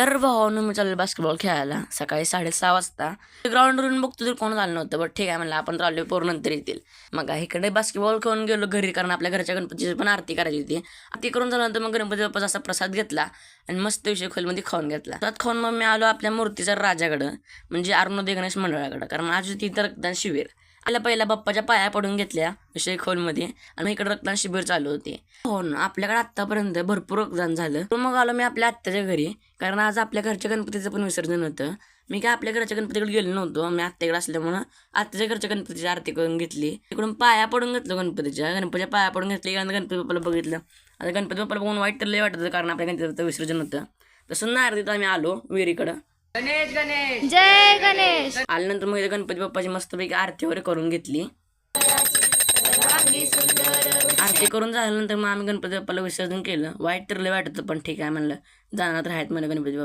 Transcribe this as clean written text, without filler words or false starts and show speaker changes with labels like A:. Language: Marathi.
A: तर भावानं मी चाललो बास्केटबॉल खेळायला सकाळी 6:30 वाजता. ग्राउंडवरून बघतो तर कोण आलं नव्हतं. बट ठीक आहे म्हणलं आपण चाललोय पोरं नंतर येतील. मग इकडे बास्केटबॉल खेळून गेलो घरी कारण आपल्या घरच्या गणपतीची पण आरती करायची होती. आरती करून झाल्यानंतर मग गणपती बाप्पाचा असा प्रसाद घेतला आणि मस्त विषय खोलमध्ये खाऊन घेतला. त्यात खाऊन मग मी आलो आपल्या मूर्तीच्या राजाकडं म्हणजे अरुणोदय गणेश मंडळाकडं कारण आज तिथं रक्तदान शिबिर. पहिला बाप्पाच्या पाया पडून घेतल्या विषय खोलमध्ये आणि मग इकडे रक्तदान शिबिर चालू होते. हो ना आपल्याकडे आतापर्यंत भरपूर रक्तदान झालं. मग आलो मी आपल्या आत्याच्या घरी कारण आज आपल्या घरच्या गणपतीचं पण विसर्जन होतं. मी काय आपल्या घरच्या गणपतीकडे गेलो नव्हतो. मी आत्याकडे असल्यामुळं आत्याच्या घरच्या गणपतीची आरती करून घेतली. तिकडून पाया पडून घेतलं गणपतीच्या पाया पडून घेतली कारण गणपती बाप्पाला बघितलं. आता गणपती बाप्पाला बघून वाईट तर लय वाटतं कारण आपल्या गणपतीचं विसर्जन होतं. तसं नाही आरतीत आम्ही आलो विहिरीकडं.
B: गणेश गणेश
C: जय गणेश.
A: आल्यानंतर मग गणपती बाप्पाची मस्तपैकी आरती वगैरे करून घेतली. आरती करून झाल्यानंतर मग आम्ही गणपती बाप्पाला विसर्जन केलं. वाईट तर लय वाटतं पण ठीक आहे म्हणलं जाणार तर आहेत मला गणपती बाप्पा.